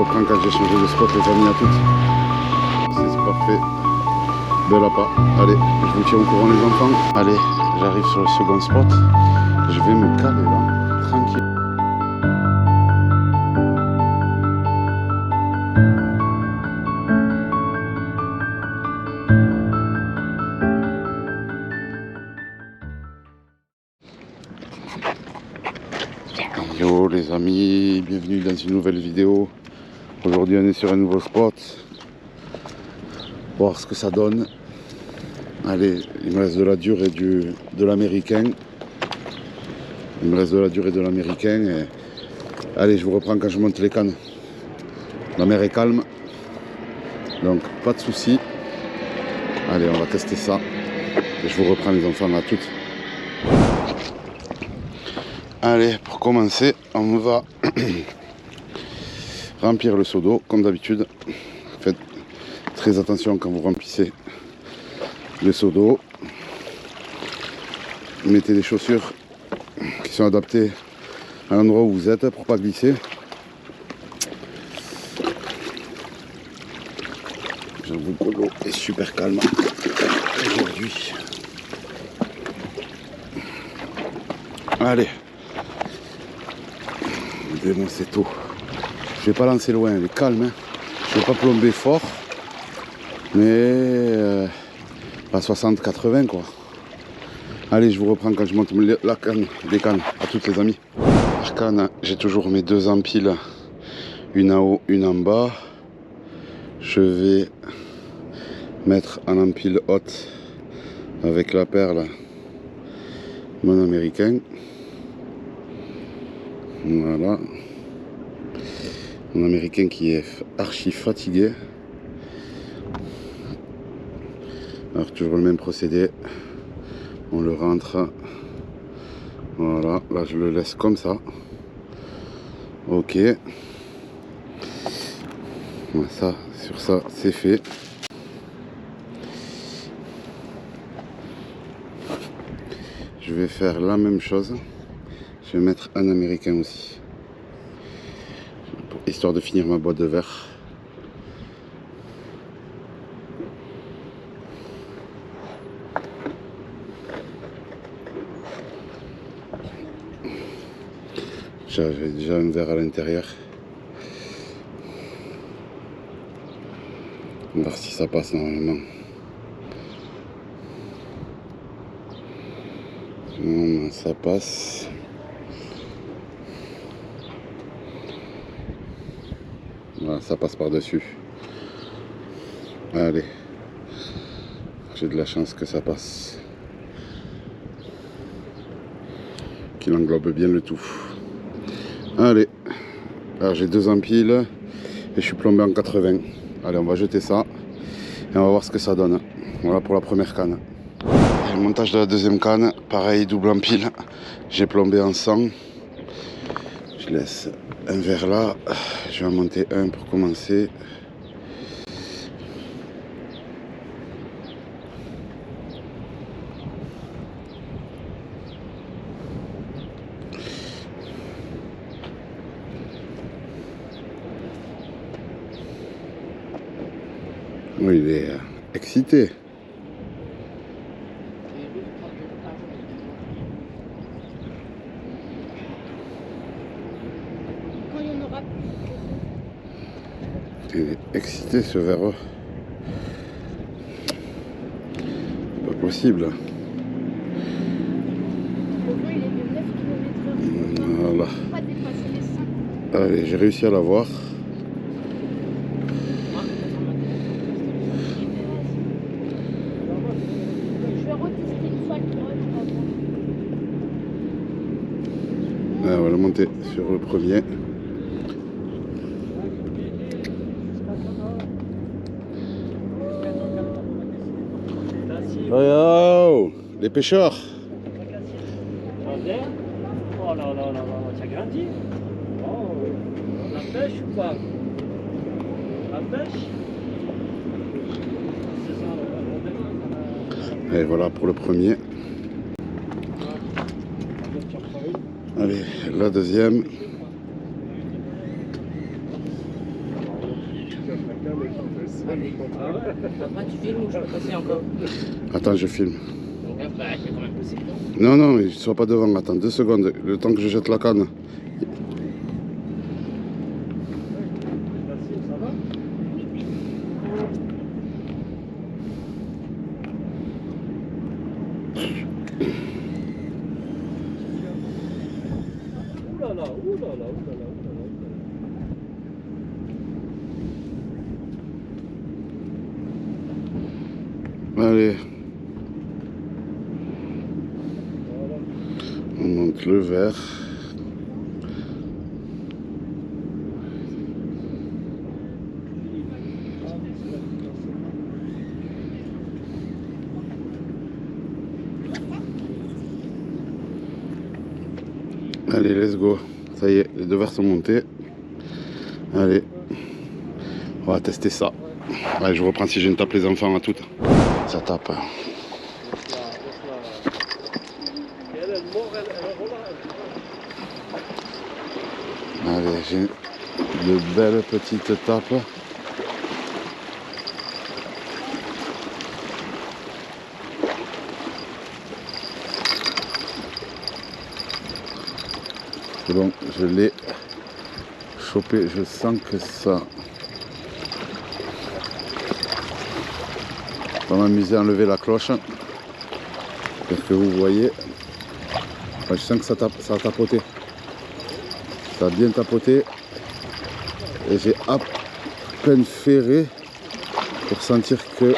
reprends quand j'ai changé de spot, les amis, à toutes. C'est parfait. Bel appât. Allez, je vous tiens au courant, les enfants. Allez, j'arrive sur le second spot. Je vais me caler là, tranquille. Yo les amis, bienvenue dans une nouvelle vidéo. Aujourd'hui on est sur un nouveau spot. Voir ce que ça donne. Allez, il me reste de la dure et de l'américain. Il me reste de la dure et de l'américain. Et... allez, je vous reprends quand je monte les cannes. La mer est calme. Donc pas de soucis. Allez, on va tester ça. Et je vous reprends les enfants à toutes. Allez, pour commencer, on va remplir le seau d'eau, comme d'habitude. Faites très attention quand vous remplissez le seau d'eau. Mettez des chaussures qui sont adaptées à l'endroit où vous êtes pour pas glisser. J'avoue que l'eau est super calme aujourd'hui. Allez. Moi c'est tout. Je vais pas lancer loin, elle est calme. Hein. Je vais pas plomber fort. Mais à 60-80 quoi. Allez, je vous reprends quand je monte la canne, les cannes. À toutes les amis. Par canne, j'ai toujours mes deux empiles. Une en haut, une en bas. Je vais mettre en empile haute avec la perle mon américain. Voilà. Mon américain qui est archi fatigué. Alors toujours le même procédé. On le rentre. Voilà. Là je le laisse comme ça. Ok. Voilà, ça, sur ça c'est fait. Je vais faire la même chose. Je vais mettre un américain aussi. Histoire de finir ma boîte de verre. J'avais déjà un verre à l'intérieur. On va voir si ça passe normalement. Non, ça passe. Voilà, ça passe par-dessus. Allez. J'ai de la chance que ça passe. Qu'il englobe bien le tout. Allez. Alors j'ai deux empiles. Et je suis plombé en 80. Allez, on va jeter ça. Et on va voir ce que ça donne. Voilà pour la première canne. Et le montage de la deuxième canne. Pareil, double empile. J'ai plombé en 100. Je laisse un verre là. Je vais en monter un pour commencer. Oui, il est excité. Il est excité ce verre. C'est pas possible. Voilà. Allez, j'ai réussi à l'avoir. On va le monter sur le premier. Oh, les pêcheurs. Oh là là là là, ça grandit. Oh, la pêche ou pas? La pêche? Et voilà pour le premier. Allez, la deuxième. Allez. Ah ouais. Après, tu filmes ou je peux passer encore? Attends, je filme. Donc, bah, il y a quand même possible. Non, non, ne sois pas devant. Attends 2 secondes. Le temps que je jette la canne. Facile, ça va? Ouh là là, ouh là là, ouh là là, ouh là là, ouh là là. Allez, Voilà. on monte le verre. Allez, let's go. Ça y est, les 2 verres sont montés. Allez, on va tester ça. Allez, je reprends si je ne tape les enfants à toutes. Ça tape. Laisse-la. Et elle est morte, elle est là. Allez, j'ai de belles petites tapes. C'est bon, je l'ai chopé. Je sens que ça va m'amuser à enlever la cloche. J'espère que vous voyez. Je sens que ça a tapoté. Ça a bien tapoté. Et j'ai à peine ferré pour sentir que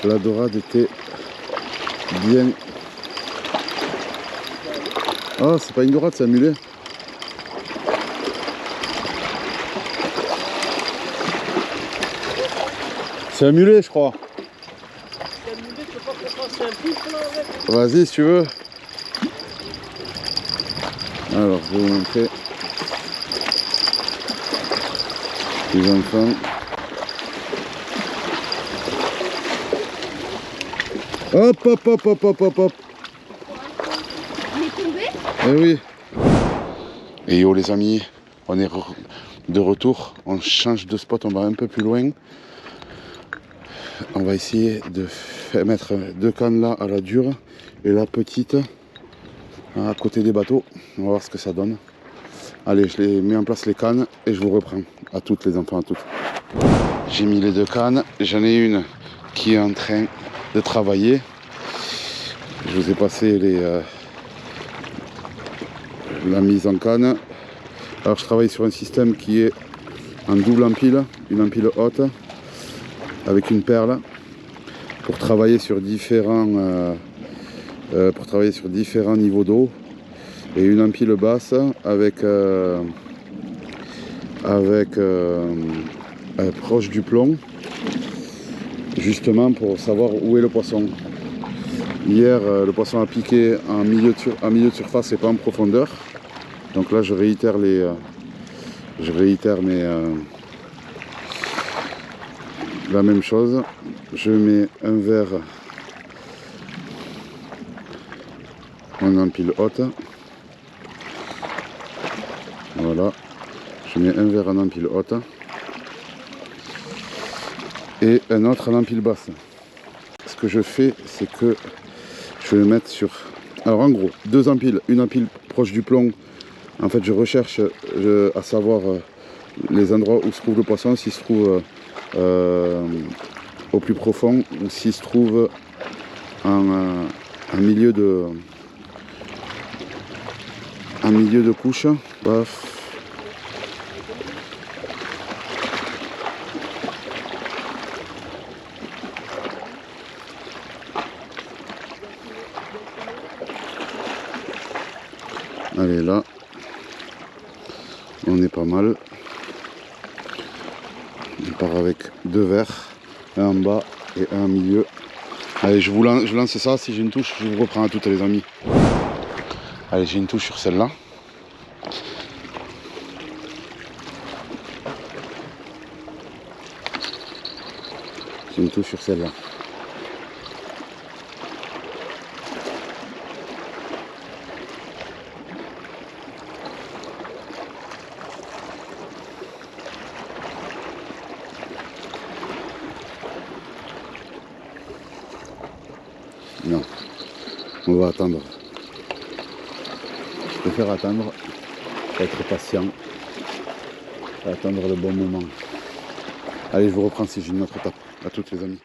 la dorade était bien. Oh, c'est pas une dorade, c'est un mulet. C'est un mulet, je crois. C'est un mulet, tu peux pas qu'on fasse un pif là avec? Vas-y, si tu veux. Alors, je vais vous montrer. Les enfants. Hop, hop, hop, hop, hop, hop, hop. On est tombé? Eh oui. Et yo les amis, on est de retour. On change de spot, on va un peu plus loin. On va essayer de mettre 2 cannes là à la dure et la petite à côté des bateaux. On va voir ce que ça donne. Allez, je les mets en place les cannes et je vous reprends. À toutes les enfants, à toutes. J'ai mis les 2 cannes. J'en ai une qui est en train de travailler. Je vous ai passé la mise en canne. Alors je travaille sur un système qui est en double empile, une empile haute avec une perle pour travailler sur différents niveaux d'eau, et une empile basse proche du plomb, justement pour savoir où est le poisson. Hier, le poisson a piqué en milieu de surface et pas en profondeur. Donc là, je réitère la même chose. Je mets un verre en empile haute. Voilà. Je mets un verre en empile haute et un autre en empile basse. Ce que je fais, c'est que je vais le mettre sur... Alors en gros, 2 empiles, une empile proche du plomb. En fait, je recherche à savoir les endroits où se trouve le poisson, s'il se trouve au plus profond ou s'il se trouve en milieu de couche. Paf. Allez, là, on est pas mal. On part avec 2 verres, un en bas et un au milieu. Allez, je lance ça. Si j'ai une touche, je vous reprends à toutes les amis. Allez, j'ai une touche sur celle-là. J'ai une touche sur celle-là. Non. On va attendre. Je préfère attendre, être patient, et attendre le bon moment. Allez, je vous reprends si j'ai une autre étape. À toutes les amis.